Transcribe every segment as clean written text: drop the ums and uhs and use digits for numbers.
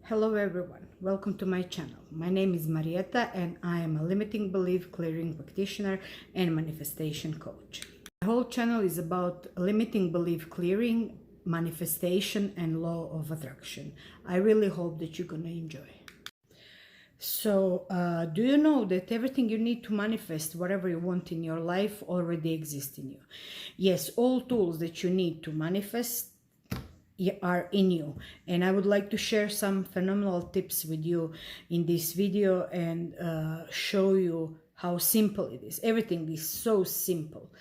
Hello everyone, welcome to my channel. My name is Marietta and I am a limiting belief clearing practitioner and manifestation coach. The whole channel is about limiting belief clearing, manifestation and law of attraction. I really hope that you're gonna enjoy. So, do you know that everything you need to manifest whatever you want in your life already exists in you? Yes, all tools that you need to manifest are in you, and I would like to share some phenomenal tips with you in this video and show you how simple it is. Everything is so simple,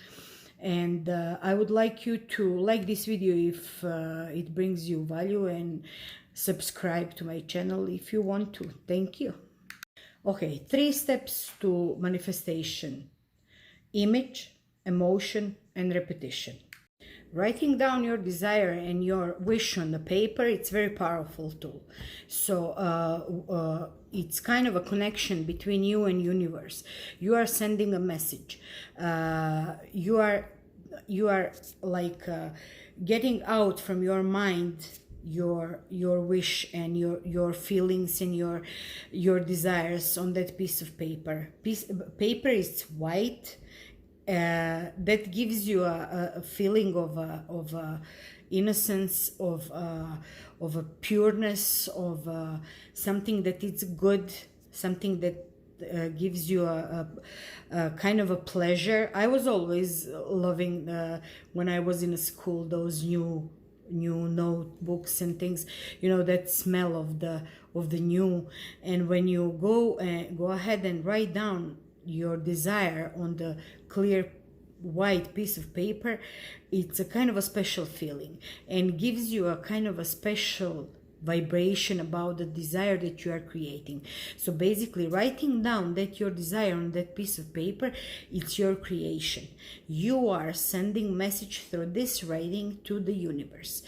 and I would like you to like this video if it brings you value, and subscribe to my channel if you want to. Thank you. Okay, 3 steps to manifestation: image, emotion and repetition. Writing down your desire and your wish on the paper, it's a very powerful tool. So it's kind of a connection between you and universe. You are sending a message. You are like getting out from your mind your wish and your feelings and your desires on that piece of paper. Paper is white. That gives you a feeling of innocence, of a pureness, of something that is good, something that gives you a kind of a pleasure. I was always loving when I was in a school those new notebooks and things, you know, that smell of the new. And when you go ahead and write down your desire on the clear white piece of paper, it's a kind of a special feeling and gives you a kind of a special vibration about the desire that you are creating. So basically, writing down that your desire on that piece of paper, it's your creation. You are sending message through this writing to the universe.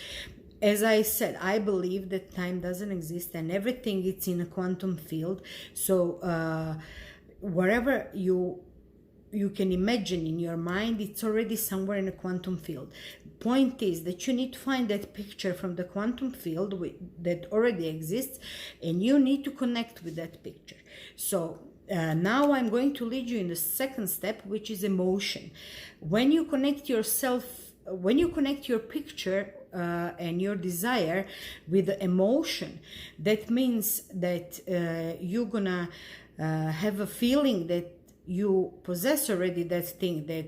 As I said, I believe that time doesn't exist and everything is in a quantum field. So wherever you can imagine in your mind, it's already somewhere in a quantum field. Point is that you need to find that picture from the quantum field that already exists, and you need to connect with that picture. So now I'm going to lead you in the second step, which is emotion. When you connect yourself, when you connect your picture and your desire with the emotion, that means that you're gonna have a feeling that you possess already that thing, that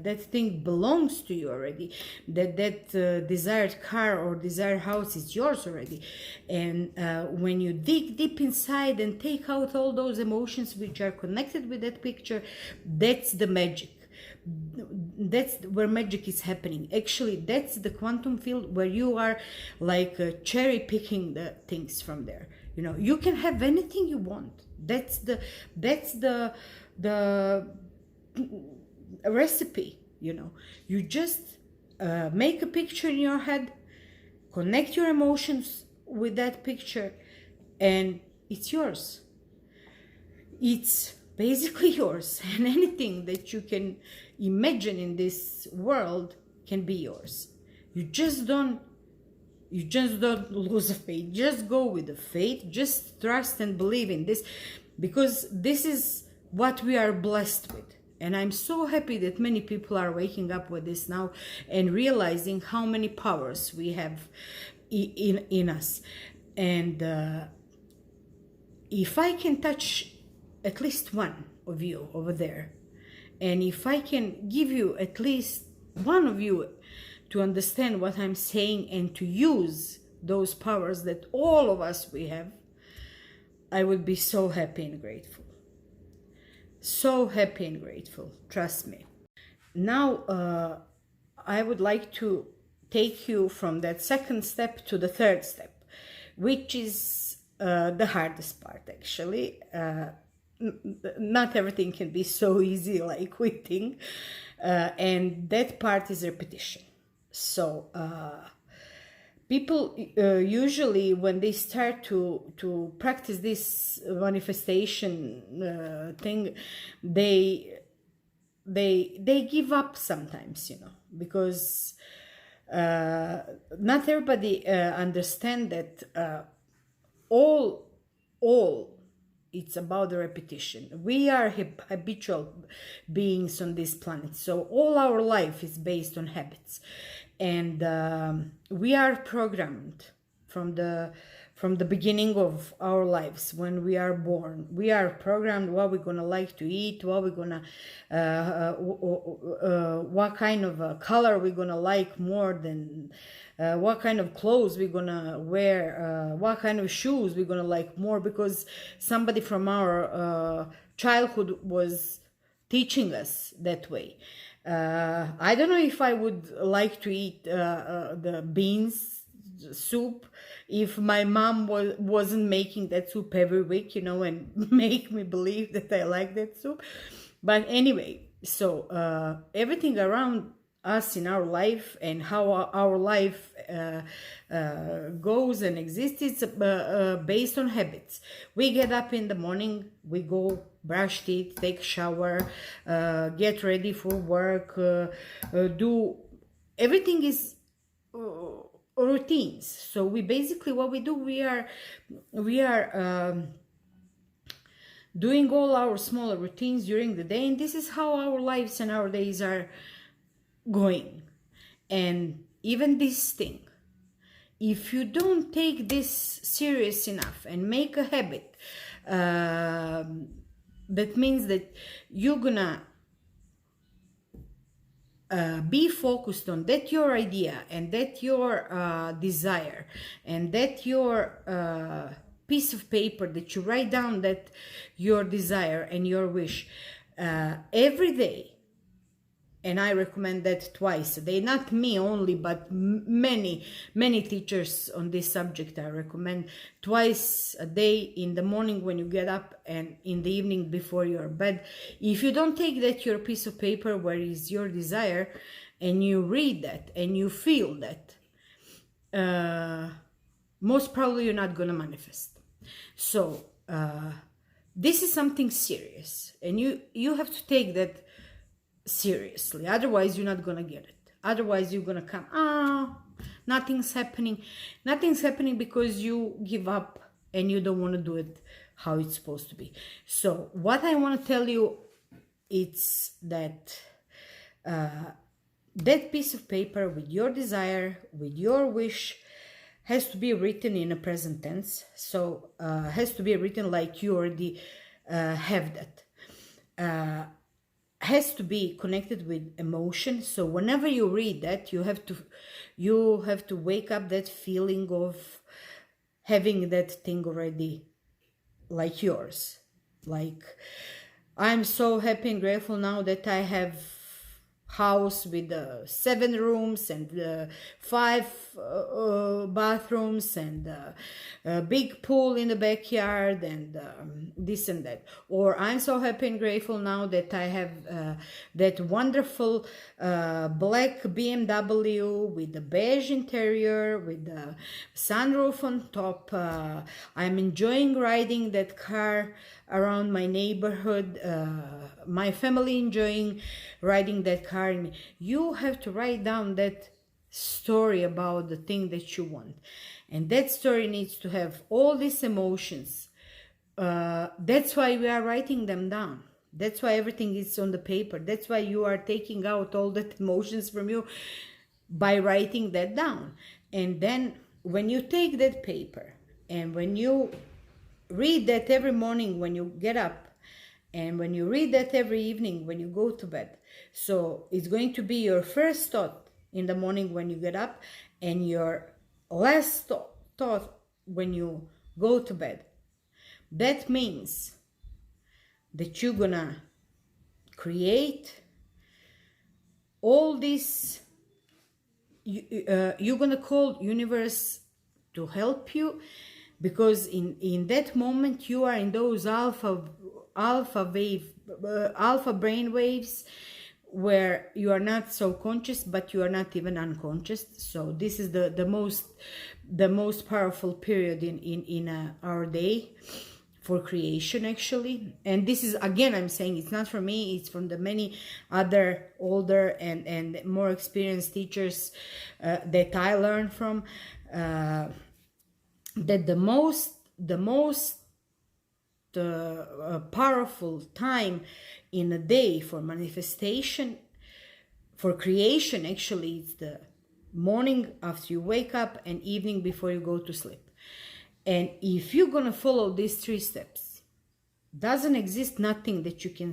that thing belongs to you already, that desired car or desired house is yours already. And when you dig deep inside and take out all those emotions which are connected with that picture, that's the magic. That's where magic is happening. Actually, that's the quantum field where you are like cherry picking the things from there. You know, you can have anything you want. That's the recipe. You know, you just make a picture in your head, connect your emotions with that picture, and it's yours. It's basically yours, and anything that you can imagine in this world can be yours. You just don't lose faith. Just go with the faith. Just trust and believe in this, because this is what we are blessed with. And I'm so happy that many people are waking up with this now and realizing how many powers we have in us. And if I can touch at least one of you over there, and if I can give you at least one of you to understand what I'm saying and to use those powers that all of us we have, I would be so happy and grateful. So happy and grateful, trust me. Now I would like to take you from that second step to the third step, which is the hardest part actually. Not everything can be so easy like we think, and that part is repetition. So people usually, when they start to practice this manifestation thing, they give up sometimes, you know, because not everybody understand that all all, it's about the repetition. We are habitual beings on this planet, so all our life is based on habits, and we are programmed from the beginning of our lives. When we are born, we are programmed what we're gonna like to eat, what we're gonna what kind of color we're gonna like more than what kind of clothes we're gonna wear, what kind of shoes we're gonna like more, because somebody from our childhood was teaching us that way. I don't know if I would like to eat the beans soup if my mom wasn't making that soup every week, and make me believe that I like that soup. But anyway, so everything around us in our life and how our life goes and exists, it's based on habits. We get up in the morning, we go brush teeth, take shower, get ready for work, do everything is routines. So we basically, what we do, we are doing all our smaller routines during the day, and this is how our lives and our days are going. And even this thing, if you don't take this serious enough and make a habit, that means that you're gonna be focused on that your idea, and that your desire, and that your piece of paper that you write down, that your desire and your wish every day. And I recommend that twice a day, not me only, but many teachers on this subject. I recommend twice a day, in the morning when you get up, and in the evening before your bed. If you don't take that your piece of paper where is your desire, and you read that and you feel that, most probably you're not gonna manifest. So this is something serious, and you have to take that seriously, otherwise you're not gonna get it. Otherwise you're gonna come, nothing's happening because you give up and you don't want to do it how it's supposed to be. So what I want to tell you, it's that that piece of paper with your desire, with your wish, has to be written in a present tense. So has to be written like you already have that. Has to be connected with emotion. So whenever you read that, you have to wake up that feeling of having that thing already like yours. Like, I'm so happy and grateful now that I have house with 7 rooms and 5 bathrooms and a big pool in the backyard and this and that. Or I'm so happy and grateful now that I have that wonderful black BMW with the beige interior, with the sunroof on top. I'm enjoying riding that car around my neighborhood, my family enjoying riding that car. And you have to write down that story about the thing that you want, and that story needs to have all these emotions. That's why we are writing them down. That's why everything is on the paper. That's why you are taking out all that emotions from you by writing that down. And then when you take that paper and when you read that every morning when you get up, and when you read that every evening when you go to bed, so it's going to be your first thought in the morning when you get up, and your last thought when you go to bed. That means that you're gonna create all this. You're gonna call universe to help you, because in that moment you are in those alpha brain waves where you are not so conscious, but you are not even unconscious. So this is the most powerful period in our day for creation, actually. And this is, again, I'm saying it's not from me, it's from the many other older and more experienced teachers that I learned from, that the most powerful time in a day for manifestation, for creation. Actually, it's the morning after you wake up and evening before you go to sleep. And if you're gonna follow these 3 steps, doesn't exist nothing that you can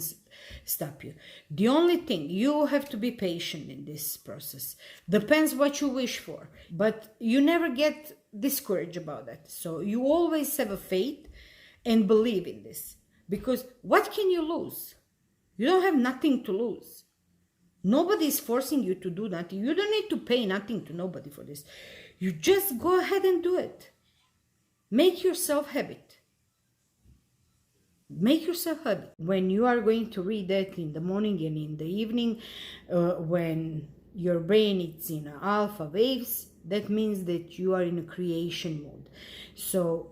stop you. The only thing, you have to be patient in this process. Depends what you wish for, but you never get discouraged about that. So you always have a faith and believe in this, because what can you lose? You don't have nothing to lose. Nobody is forcing you to do nothing. You don't need to pay nothing to nobody for this. You just go ahead and do it. Make yourself habit. Make yourself habit. When you are going to read that in the morning and in the evening, when your brain is in alpha waves, that means that you are in a creation mode. So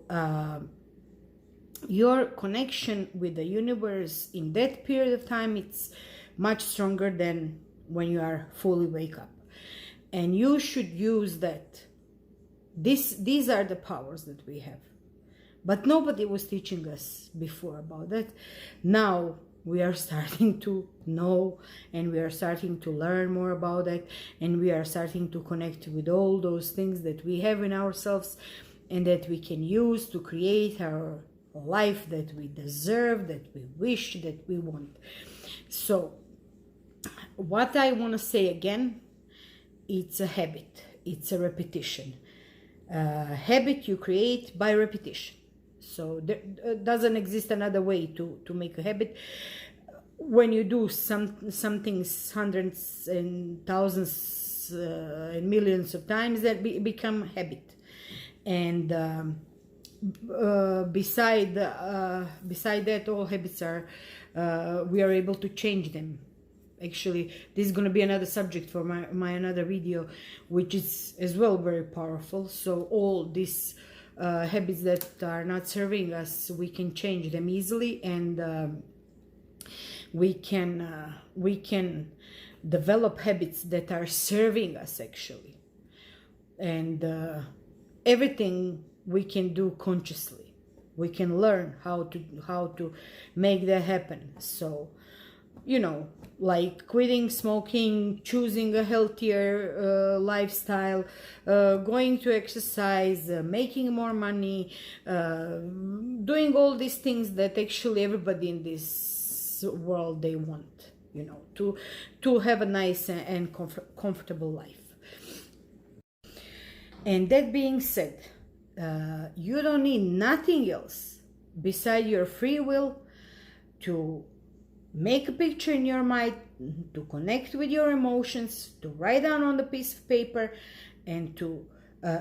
your connection with the universe in that period of time, it's much stronger than when you are fully wake up. And you should use that. These are the powers that we have. But nobody was teaching us before about that. Now we are starting to know, and we are starting to learn more about it, and we are starting to connect with all those things that we have in ourselves and that we can use to create our life that we deserve, that we wish, that we want. So what I want to say again, it's a habit, it's a repetition. Habit you create by repetition. So there doesn't exist another way to make a habit. When you do some things hundreds and thousands and millions of times, that become habit. And beside that, all habits are we are able to change them. Actually, this is going to be another subject for my another video, which is as well very powerful. So all these habits that are not serving us, we can change them easily, and we can develop habits that are serving us actually. And everything we can do consciously. We can learn how to make that happen. So, you know, like quitting smoking, choosing a healthier lifestyle, going to exercise, making more money, doing all these things that actually everybody in this world they want, you know, to have a nice and comfortable life. And that being said, you don't need nothing else beside your free will to make a picture in your mind, to connect with your emotions, to write down on the piece of paper, and to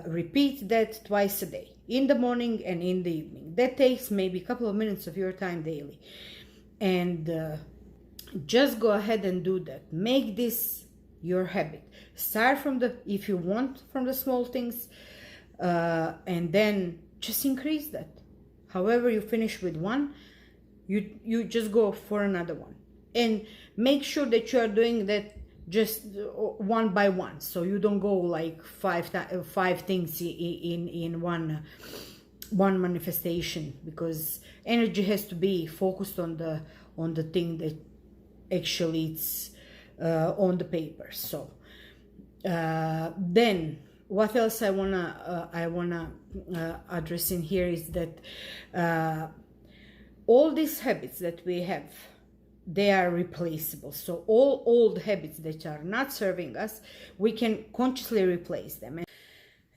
repeat that twice a day, in the morning and in the evening. That takes maybe a couple of minutes of your time daily. And just go ahead and do that. Make this your habit. Start from if you want, from the small things, and then just increase that. However you finish with one, you just go for another one, and make sure that you are doing that just one by one, so you don't go like five things in one manifestation, because energy has to be focused on the thing that actually it's on the paper. So then what else I wanna address in here is that all these habits that we have, they are replaceable. So all old habits that are not serving us, we can consciously replace them.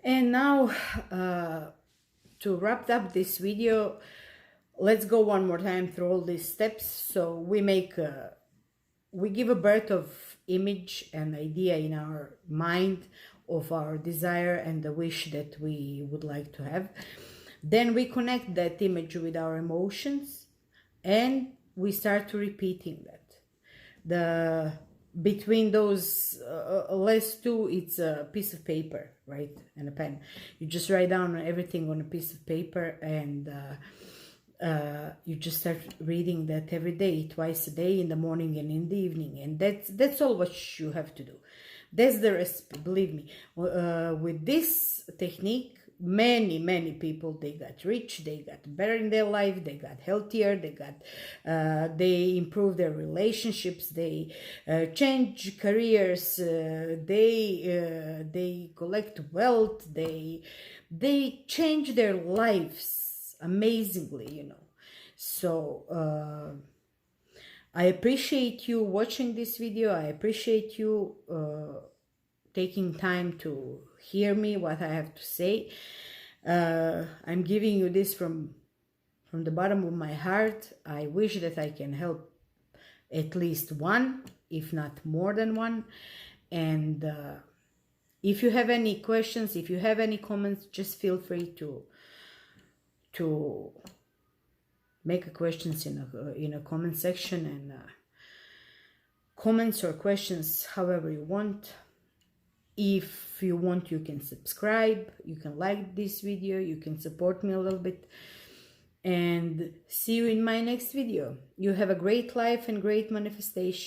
And now to wrap up this video, let's go one more time through all these steps. So we give a birth of image and idea in our mind of our desire and the wish that we would like to have. Then we connect that image with our emotions, and we start to repeating that. Between those last two, it's a piece of paper, right, and a pen. You just write down everything on a piece of paper, and you just start reading that every day, twice a day, in the morning and in the evening. And that's all what you have to do. That's the recipe, believe me. With this technique, many people, they got rich, they got better in their life, they got healthier, they improve their relationships, they change careers, they collect wealth, they change their lives amazingly, you know. So I appreciate you watching this video. I appreciate you taking time to hear me, what I have to say. I'm giving you this from the bottom of my heart. I wish that I can help at least one, if not more than one. And if you have any questions, if you have any comments, just feel free to make a questions in a comment section, and comments or questions however you want. If you want, you can subscribe, you can like this video, you can support me a little bit, and see you in my next video. You have a great life and great manifestation.